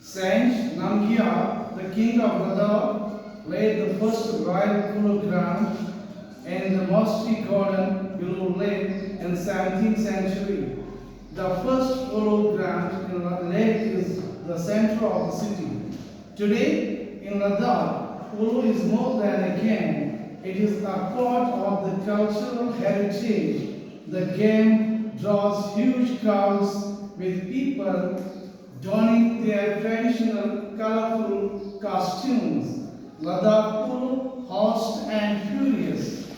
Saint Namgyal, the king of Ladakh, laid the first royal polo ground in the monastery garden below Leh in 17th century. The first polo ground in Leh is the center of the city. Today in Ladakh, polo is more than a game. It is a part of the cultural heritage. The game draws huge crowds with people donning their traditional colorful costumes. Ladakh polo, host and furious.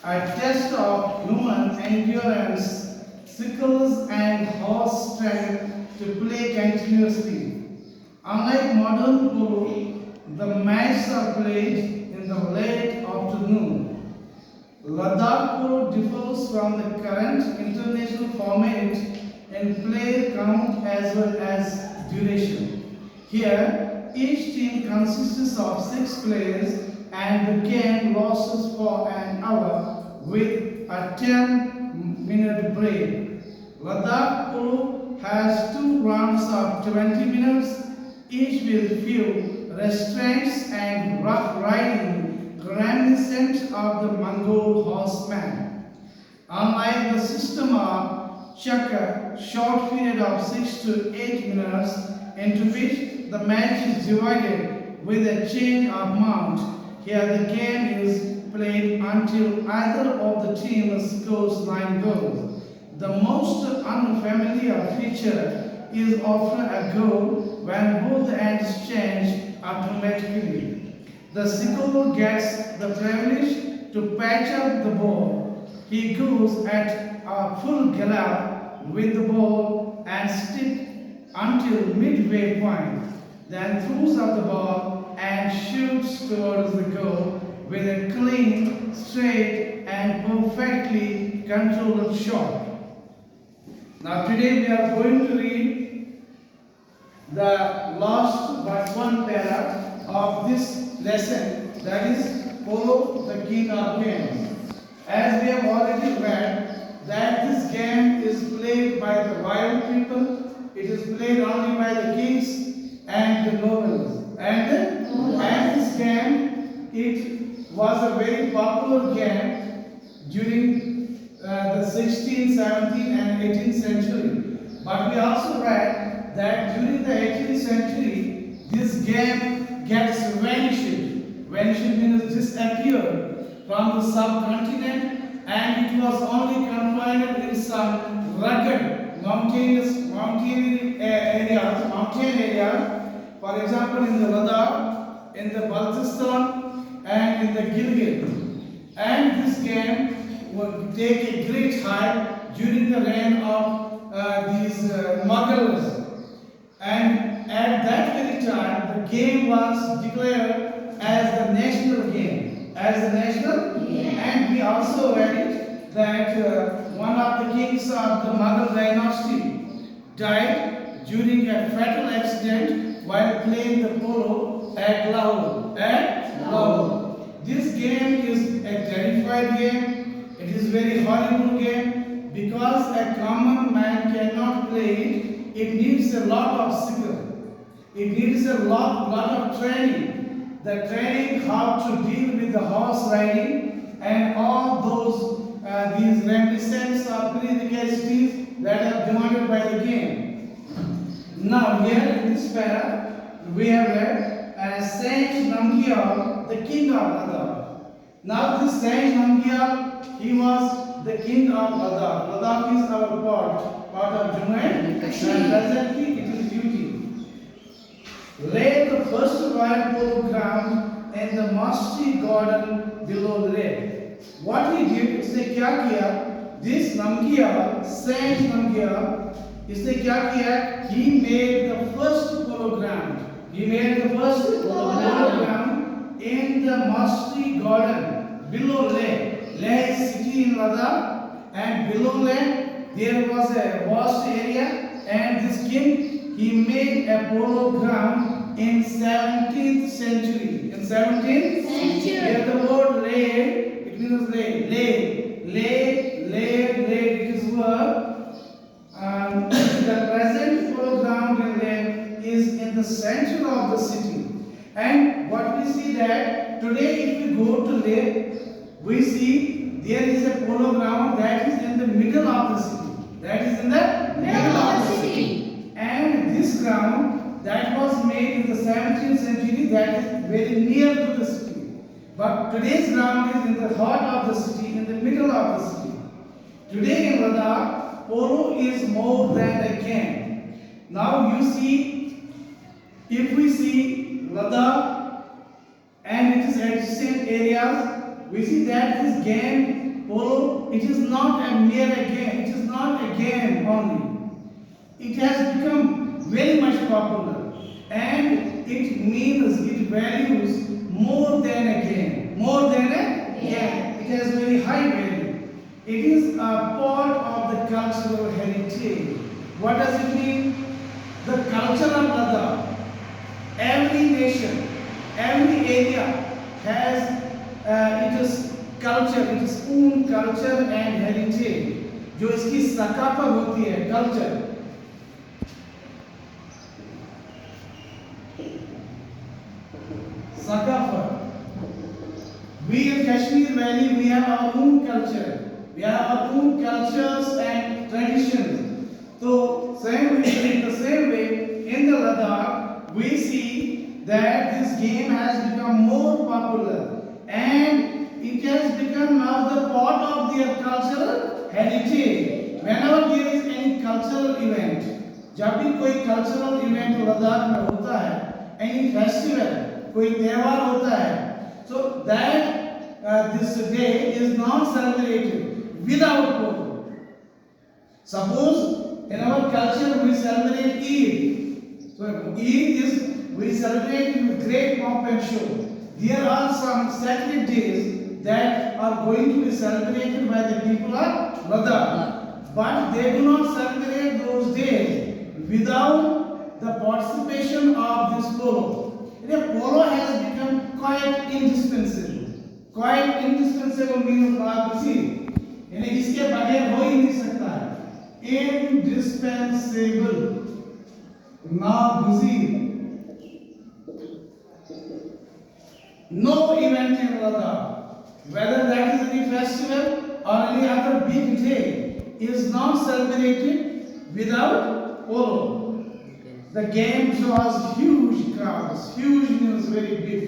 A test of human endurance, skills and horse strength to play continuously. Unlike modern polo, the matches are played in the late afternoon. Ladakh polo differs from the current international format in player count as well as duration. Here, each team consists of 6 players and the game lasts for an hour with a 10-minute break. Ladakh polo has 2 rounds of 20 minutes, each with few restraints and rough riding reminiscent of the Mongol horseman. Unlike the system of chukka, short period of 6 to 8 minutes into which the match is divided with a change of mount, here the game is played until either of the teams scores 9 goals. The most unfamiliar feature is often a goal when both ends change automatically. The scorer gets the privilege to patch up the ball. He goes at a full gallop with the ball and stick until midway point, then throws up the ball and shoots towards the goal with a clean, straight and perfectly controlled shot. Now today we are going to read the last but one para of this lesson, that is Polo, the king of games. As we have already read that this game is played by the royal people, it is played only by the kings and the nobles. And this game, it was a very popular game during the 16th, 17th and 18th century. But we also read that during the 18th century, this game gets vanished. Vanished means disappeared from the subcontinent, and it was only confined in some rugged mountain area. For example, in the Ladakh, in the Baltistan, and in the Gilgit. And this game would take a great height during the reign of these Mughals. And at that very time, the game was declared as the national game. And we also read it that one of the kings of the Mughal dynasty died during a fatal accident while playing the polo at Lahore. This game is a terrified game. It is very horrible game because a common man cannot play it. It needs a lot of skill. It needs a lot of training. The training how to deal with the horse riding and all those these reminiscence of prerequisites that are demanded by the game. Now here in this para we have read Saint Namgyal, the king of Ladakh. Now this Saint Namgyal, he was the king of Ladakh. Ladakh is our part of Jammu and presently it is UT. Laid the first royal polo ground in the monastery garden below Leh. What he did, इसने क्या किया? This Namgyal, Saint Namgyal, इसने क्या किया? He made the first polo ground. He made the first polo ground in the monastery garden below Leh. Leh is city in Ladakh, and below Leh there was a vast area, and this king, he made a polo ground in 17th century. In 17th century, here the word Leh, it means Leh, it is word. The present polo ground the center of the city. And what we see that today if we go to Leh, we see there is a polo ground that is in the middle of the city. That is in the middle of the city. And this ground that was made in the 17th century, that is very near to the city. But today's ground is in the heart of the city, in the middle of the city. Today in Ladakh, polo is more than a game. Now you see, if we see Ladakh and its adjacent areas, we see that this game, polo, it is not a mere game. It is not a game only. It has become very much popular, and it means, it values more than a game. More than a game. It has very high value. It is a part of the cultural heritage. What does it mean? The culture of Ladakh. Every nation, every area has its culture, its own culture and heritage. जो इसकी सकाफत होती है, culture. Sakafat. We in Kashmir Valley, we have our own culture. We have our own cultures and traditions. So, in the same way, in the Ladakh, we see that this game has become more popular and it has become now the part of their cultural heritage. Whenever there is any cultural event, जब भी कोई cultural event Ladakh में होता है, any festival, कोई त्योहार होता है, so that this day is not celebrated without polo. Suppose in our culture we celebrate Eid. So Eid is, we celebrate with great pomp and show. There are some sacred days that are going to be celebrated by the people of Ladakh, but they do not celebrate those days without the participation of this polo. Polo has become quite indispensable. Quite indispensable means see. इसके बगैर हो ही नहीं सकता है. Indispensable. Naguzir. No event in Ladakh, whether that is any festival or any other big day, is not celebrated without polo. The game draws huge crowds. Huge means very big.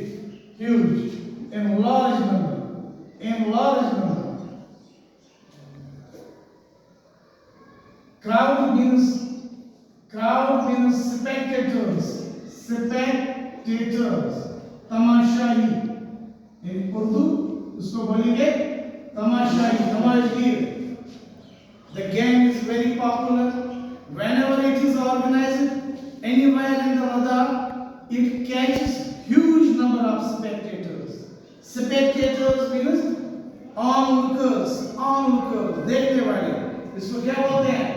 Huge. In large number. In large number. Crowd means spectators. Spectators. तमाशाई. In Urdu, उसको बोलेंगे तमाशाई, तमाशगीर. The game is very popular. Whenever it is organized, anywhere in the Ladakh, it catches huge number of spectators. Spectators means onlookers. Onlookers. देखने वाले. इसको क्या बोलते हैं?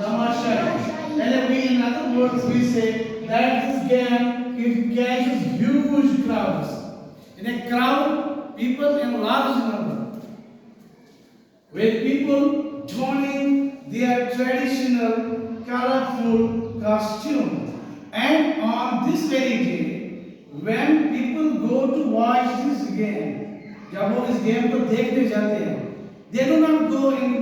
तमाशाई. And we, in other words, we say that this game, it catches huge crowds. In a crowd, people in large number, with people donning their traditional, colorful costume. And on this very day, when people go to watch this game, जब वो इस game को देखने जाते हैं, they do not go in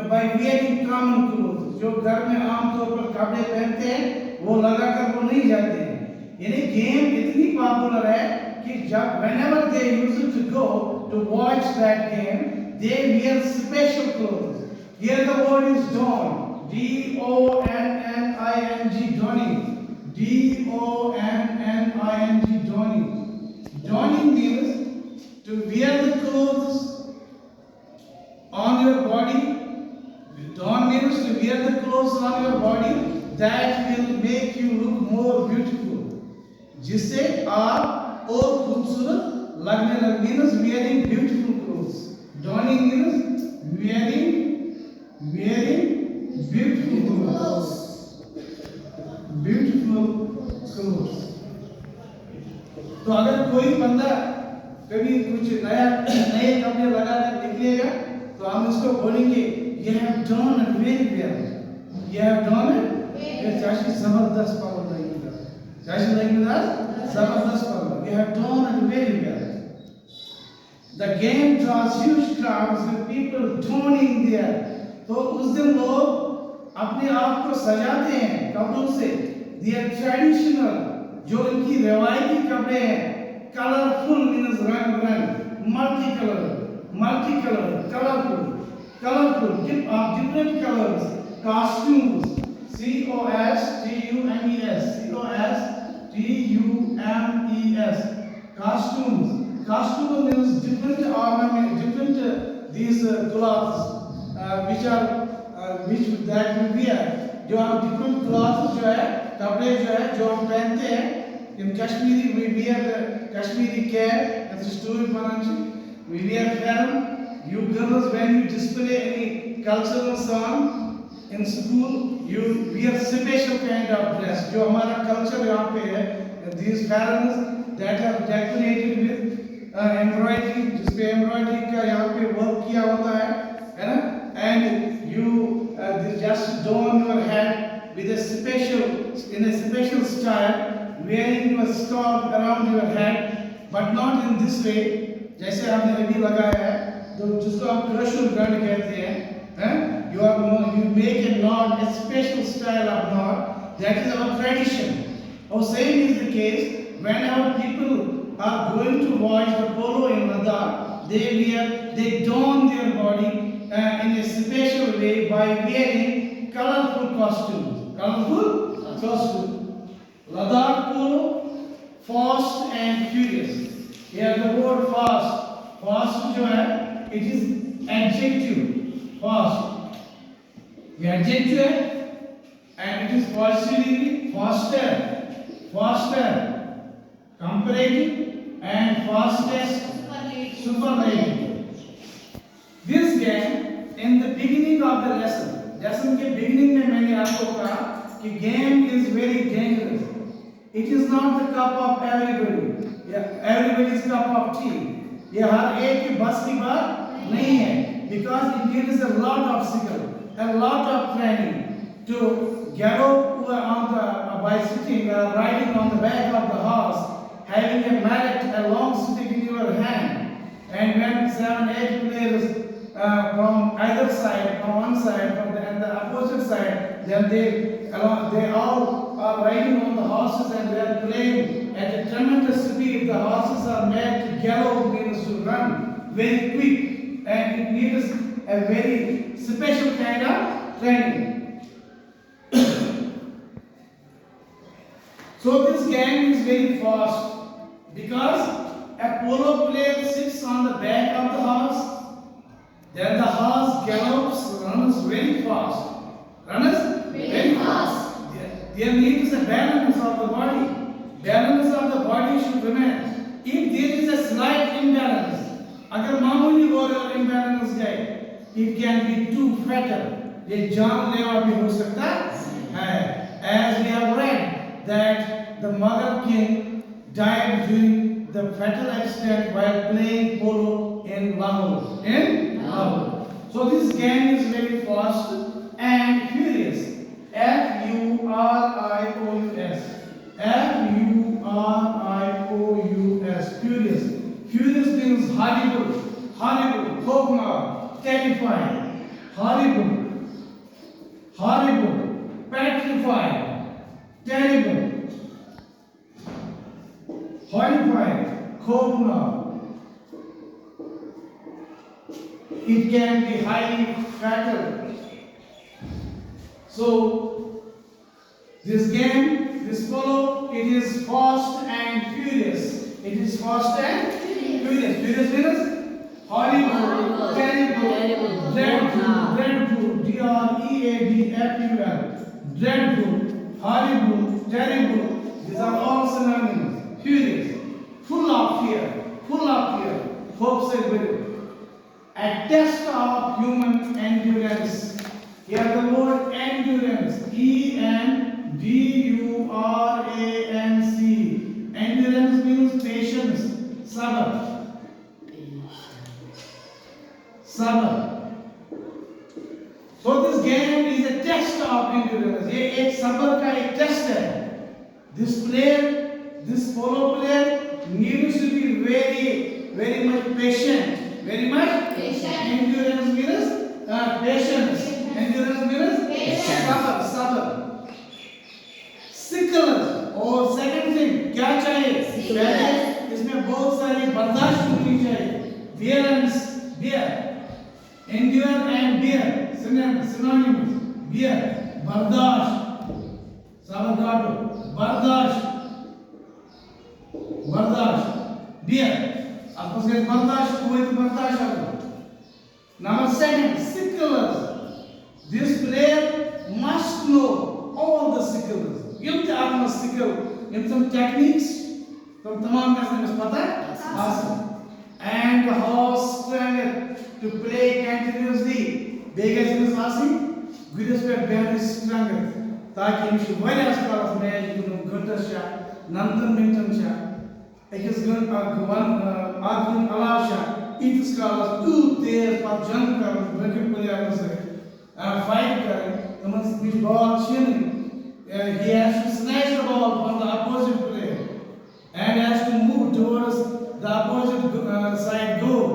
by wearing common clothes. जो घर में आमतौर पर कपड़े पहनते हैं, वो लगाकर वो नहीं जाते हैं. यानी गेम इतनी पॉपुलर है कि जब whenever they used to go to watch that game, they wear special clothes. Here the word is don. D-O-N-N-I-N-G, donning. D-O-N-N-I-N-G, donning. Donning means to wear the clothes on your body. Don means to wear the clothes on your body that will make you look more beautiful. जिससे आप और खूबसूरत लगने लगे. means wearing beautiful clothes. Donning means wearing beautiful clothes. Beautiful clothes. तो अगर कोई बंदा कभी कुछ नए कपड़े लगाकर निकलेगा, तो हम इसको बोलेंगे you have done it very well. You have done it. ये चाची जबरदस्त पावर लगेगा. Guys, you like with us? Zabardast Parva. We have done it very well. The game draws huge crowds with people droning there. तो उस दिन लोग अपने आप को सजाते हैं कपड़ों से. Their traditional, जो इनकी रवायती कपड़े हैं, colorful means रंग रंग, multicolor, colorful, different colors, costumes, costumes, costume means different ornament, different these clothes which that we wear. जो हम different clothes जो है, कपड़े जो है, जो हम पहनते हैं, in Kashmiri we wear the Kashmiri care, that's a story Pananchi. We wear farm. You girls, when you display any cultural song in school, you wear special kind of dress. जो हमारा culture यहाँ पे है, these parents that are decorated with embroidery, जिसपे embroidery का यहाँ पे work किया होता है ना? And you just don your head with a special style, wearing your scarf around your head, but not in this way. जैसे आपने अभी लगाया है, तो जिसको हम क्रशुल गंड कहते हैं, you make a knot, a special style of knot. That is our tradition. Our same is the case when our people are going to watch the polo in Ladakh. They don their body in a special way by wearing colorful costumes. Ladakh polo, fast and furious. Here the word fast जो है, it is adjective. Fast, ये adjective है, and it is positively faster, comparative, and fastest, superlative. This game, in the beginning of the lesson के beginning में मैंने आपको कहा कि game is very dangerous. It is not the cup of everybody. Everybody's cup of tea. ये हर एक की बस की बात नहीं है, because it needs a lot of obstacle, a lot of training to gallop by sitting riding on the back of the horse, having a mallet, a long stick in your hand, and when 7-8 players from either side, from one side, and the opposite side, then they all are riding on the horses and they are playing at a tremendous speed. The horses are made to gallop, means to run very quick, and it needs a very special kind of training. So this game is very fast because a polo player sits on the back of the horse. Then the horse gallops, runs very fast. Very fast. There needs a balance of the body. Balance of the body should remain. If there is a slight imbalance, अगर मामूली और imbalance जाए, it can be too fatal. ये जानलेवा भी हो सकता है. As we have read that the Mughal king died during the fatal accident while playing polo in Lahore. So this game is very fast and furious. Furious. Furious means horrible, khofnaak, terrifying, horrible, petrified, terrible, horrified, khofnaak. It can be highly fatal. So this game, this polo, it is fast and furious. It is fast and furious. Furious means horrible, terrible, dreadful, dreadful, dreadful, horrible, terrible. These are all synonyms. Furious, full of fear, hope said very. A test of human endurance. Here the word endurance, endurance. Endurance means patience, sabr. So this game is a test of endurance. ये एक सब्र का एक test है. This polo player needs to be very much patient. Very much Patient. endurance means patience. Endurance means Patience. sabr. Sickle और second thing क्या चाहिए? पहले इसमें बहुत सारी बर्दाश्त होनी चाहिए. Bear, endure and bear synonyms. Bear, बर्दाश्त, सबर काटो, बर्दाश्त, bear. आपको से बर्दाश्त हुए तो बर्दाश्त करो. Number second, sicklers. This player must know all the sicklers. Yum te aapna sickle, yum some techniques, tum tamam mesne pata hai? Awesome. And horse trainer to play continuously. Begas is awesome. Gurus pe very strong. ताकि इनसे वारियास कालस match गुनो घंटा शा, नंदन मिंटन शा, एकस gun आगुन अलाव शा, इतस कालस 2 days पर जंग कालस ब्रेकिंग प्लेयर से fight करें, तो मन बीच ball छीन. He has to snatch the ball from the opposite player and has to move towards the opposite side goal.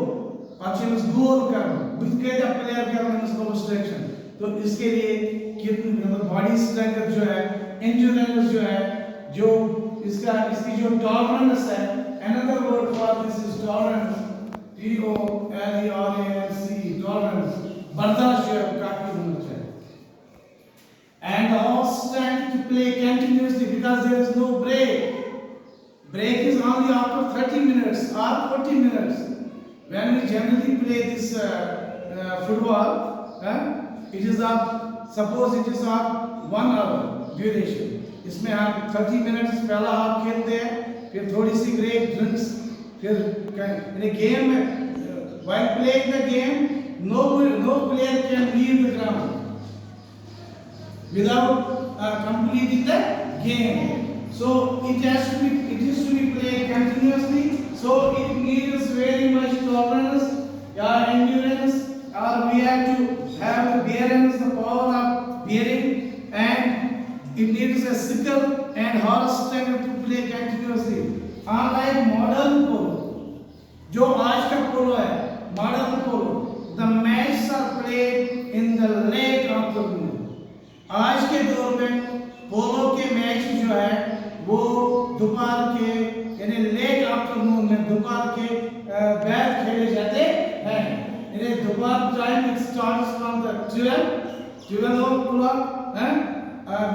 Pachins goal करें, with के जब player करें उसको obstruction. तो इसके लिए कितनी बॉडी स्ट्रेंथ जो है, एंड्योरेंस जो है, जो इसकी जो टॉलरेंस है, another word for this is tolerance, TOLERANCE, tolerance, बर्दाश्त जो है काफी होना चाहिए. And the horse strength to play continuously because there is no break. Break is only after 30 minutes or 40 minutes. When we generally play this football, it is suppose it is of 1 hour duration. इसमें हम 30 minutes पहला half खेलते हैं, फिर थोड़ी सी break, drinks, फिर in a game, while playing the game, no player can leave the ground without completing the game. So it is to be played continuously. So it needs very much tolerance, endurance, or we have to have the bearance, the power of bearing, and it needs a sickle and horse strength to play continuously. Unlike modern polo, जो आज का पोलो है, modern polo, the matches are played in the late afternoon. आज के दौर में पोलो के match जो है वो दोपहर के यानी लेट आफ्टरनून में दोपहर के बैच खेले जाते हैं. यानी दोपहर time it starts from the 12 o'clock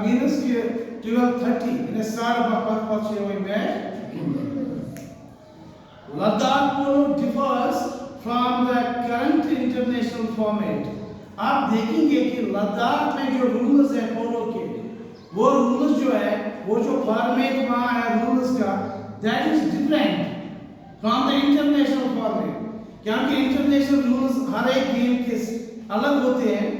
minus 12:30 यानी 12:30 हुई match. Ladakh polo differs from the current international format. आप देखेंगे कि लद्दाख में जो रूल्स है पोलो के, वो रूल्स जो है, वो जो फॉर्मेट वहाँ है रूल्स का, that is different from the international format. क्योंकि इंटरनेशनल रूल्स हर एक गेम के अलग होते हैं,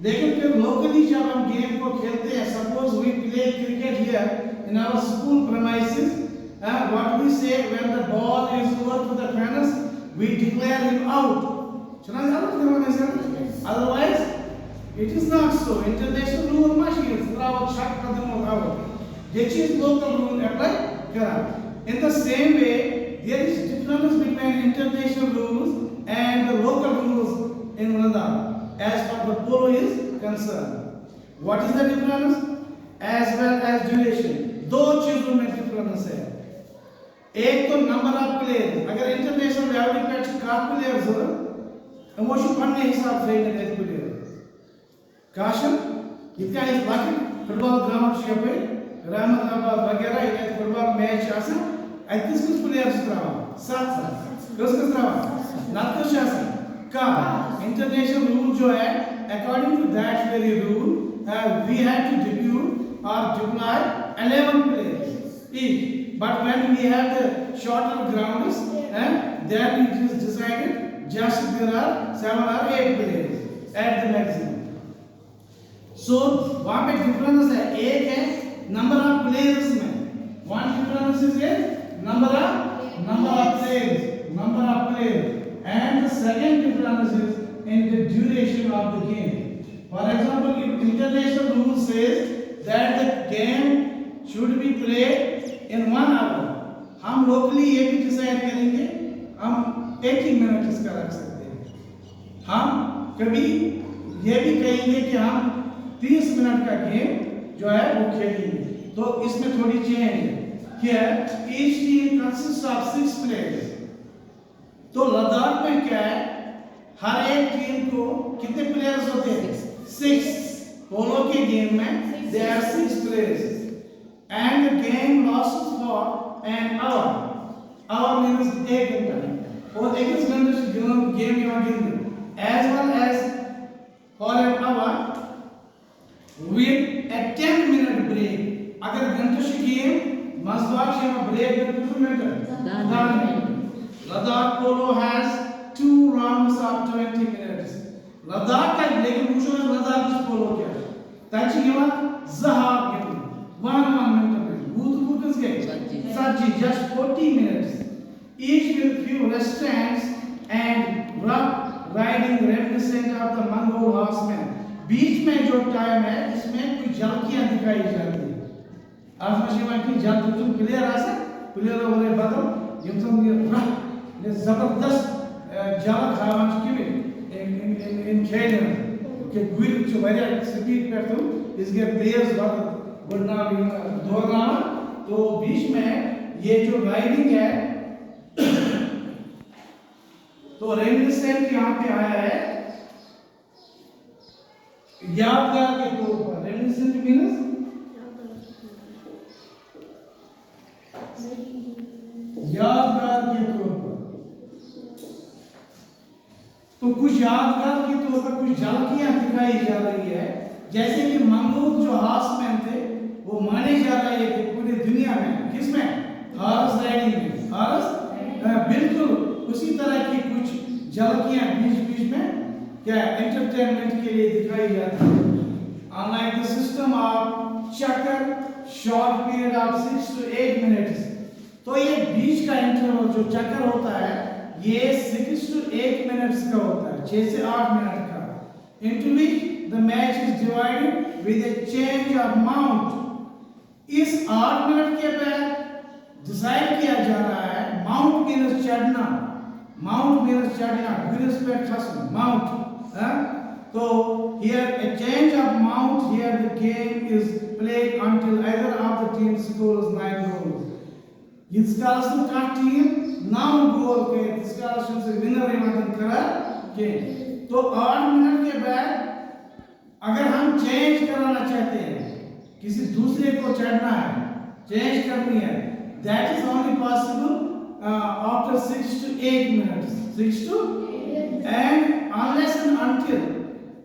लेकिन फिर लोकली जब हम गेम को खेलते हैं, suppose we play cricket here in our school premises, what we say when the ball is over to the fence, we declare him out. सुना जाता है? Otherwise, it is not so. International rule machine is allowed shot kadam allowed. This is local rule apply kara. In the same way, there is difference between international rules and the local rules in Ladakh as far the polo is concerned. What is the difference? As well as duration. दो चीजों में difference है. एक तो number of players. अगर international level पे car players हो, वो शो पढ़ने हिसाब से इन्हें कहते हैं काशन इतना इस बाकी फुटबॉल ग्राउंड शो पे रहमताबाद वगैरह इन्हें फुटबॉल मैच आसा ऐतिस कुछ प्लेयर्स करावा सात किस करावा नाटक शासन का इंटरनेशनल रूल जो है according to that very rule we had to debut or deploy 11 players each, but when we have the shorter grounds then it is decided just there are 7 or 8 players at the maximum. So वहाँ पे difference है, एक है number of players में, one difference is a number of players, and the second difference is in the duration of the game. For example, if international rule says that the game should be played in 1 hour. हम locally ये भी decide करेंगे, हम 80 minute इसका रख सकते हैं। हम कभी ये भी कहेंगे कि हम 30 मिनट का गेम जो है वो खेलेंगे। तो इसमें थोड़ी चेंज है। Here each team consists of 6 players. तो लद्दाख में क्या है, हर एक टीम को कितने प्लेयर्स होते हैं? 6। पोलो के गेम में there are 6 players and the game lasts for an hour. Hour means 1 घंटा और 1 घंटे से गेम यहाँ खेलते as well as for an hour with a 10-minute break. अगर घंटे से गेम मज़बार से हम ब्रेक में कितने minute? Ladakh polo has 2 rounds of 20 minutes. Ladakh का लेकिन पूछो ना Ladakh इस polo क्या है? ताकि ये बात ज़हाब कितने? 1 minute में बूथ किस के? सच्ची just 40 minutes. Each with few restraints and rough riding reminiscent of the Mongol horsemen. बीच में जो टाइम है इसमें कुछ झलकियां दिखाई जाती हैं। आज मशीन की जब तुम प्लेयर आसे प्लेयर वाले बातों जब तुम ये ये जबरदस्त झलक हावन की इन खेल में कि गुल जो वाले स्पीड पे तुम इसके प्लेयर्स बहुत बढ़ना भी दौड़ना तो बीच में ये जो राइडिंग है तो रेमिनिसेंट यहाँ पे आया है यादगार के तौर पर। रेमिनिसेंट मीन्स यादगार के तौर पर। तो कुछ यादगार के तौर पर कुछ झलकियां दिखाई जा रही है, जैसे कि मंगोल जो हॉर्समैन थे वो माने जा रहे थे पूरी दुनिया में, किसमें? हॉर्स राइडिंग में। हॉर्स बिल्कुल उसी तरह की कुछ झलकियां बीच बीच में क्या एंटरटेनमेंट के लिए दिखाई जाती है। Unlike the system of chakar, short period of 6 to 8 minutes. तो ये बीच का इंटरवल जो चक्कर होता है ये 6 to 8 मिनट्स का होता है, 6 से 8 मिनट का, into which the match is divided with a change of mount. इस 8 मिनट के बाद डिसाइड किया जा रहा है माउंट मीन्स चढ़ना, माउंट मीन्स चढ़ना, गिरस पे खसना, माउंट। तो here a change of mount, here the game is played until either of the teams scores 9 goals. इसका असल का टीम 9 गोल के इसका असल से विनर इमारत करा के। तो 8 मिनट के बाद अगर हम चेंज कराना चाहते हैं, किसी दूसरे को चढ़ना है, चेंज करनी है, that is only possible after 6 to 8 minutes. 6 to 8 and unless and until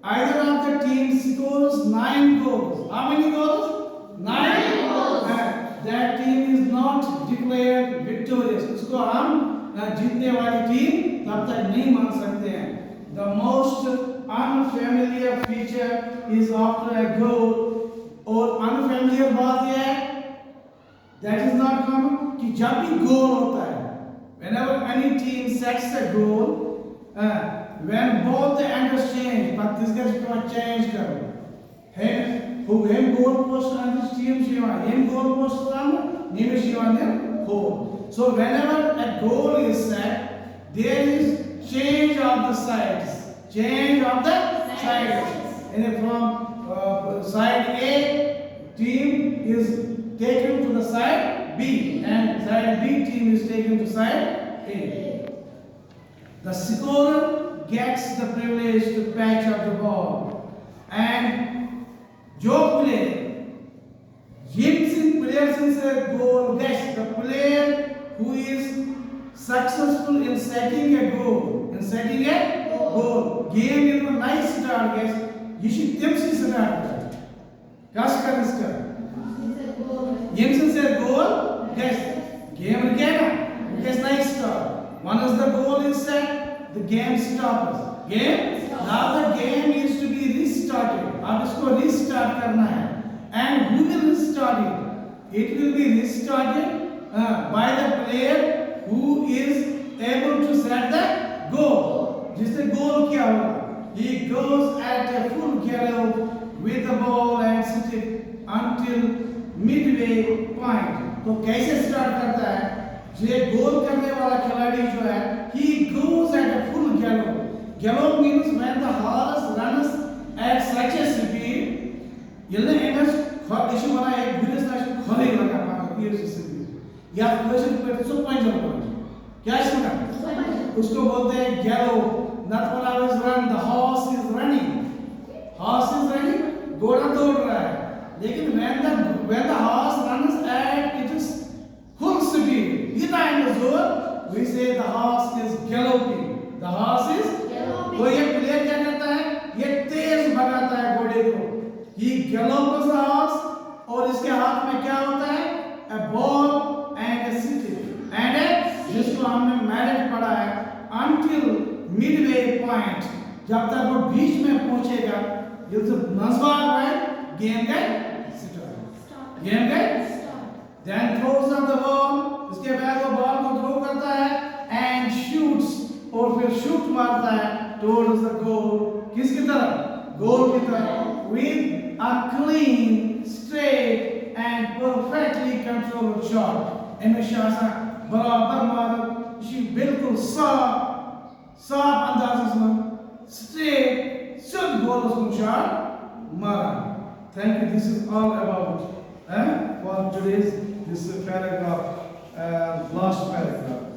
either of the teams scores 9 goals. How many goals? 9 goals. That team is not declared victorious. उसको हम जीतने वाली टीम तब तक नहीं मान सकते हैं। The most unfamiliar feature is after a goal. और unfamiliar बात यह है that is not common कि जब भी गोल होता है, whenever any team sets a goal, when both the enders change, but this gets to change करो, है who hem goal post and this team shiva hem goal post ram nime shiva ne ho. So whenever a goal is set, there is change of the sides, change of the sides, and from side A team is taken to the side B and side B team is taken to side A. The scorer gets the privilege to patch up the ball and जो player player since a goal gets the player who is successful in setting a goal, game in a nice start gets ये should temsi start kas कर इसका game since a goal gets game again gets nice start. Once the goal is set, the game stops. Now the game needs to be restarted. अब इसको restart करना है. And who will restart it? It will be restarted by the player who is able to set the goal. जिसने goal किया होगा. He goes at a full gallop with the ball and sit it until Midway point. तो कैसे start करता है? ये गोल करने वाला खिलाड़ी जो है, he goes at a full gallop. Gallop means when the horse runs at such a speed. यल्ले एमएस इशु बना एक बिजनेस नेशन खोले लगा पाकर पीएससी या क्वेश्चन पे सो पॉइंट होगा। क्या इसका? उसको बोलते हैं gallop. Not when I was run, the horse is running. Horse is running, घोड़ा दौड़ रहा है। लेकिन when the horse runs at its full speed, behind the zone, we say the horse is galloping. The horse is galloping. तो ये player क्या करता है? ये तेज भगाता है घोड़े को। He gallops the horse और इसके हाथ में क्या होता है? A ball and a stick and a जिसको हमने मैरेट पढ़ा है until midway point, जब तक वो बीच में पहुंचेगा। ये तो नजबार है गेम का स्टार्ट। गेम का then throws up the ball, इसके बाद वो बॉल को थ्रो करता है and shoots और फिर शूट मारता है towards the goal। किसकी तरफ? गोल की तरफ with a clean, straight and perfectly controlled shot। हमेशा सा बराबर मार इसी बिल्कुल साफ अंदाज में straight शुद्ध गोल उसको शॉट मारा। Thank you. This is all about for today's this paragraph, last paragraph.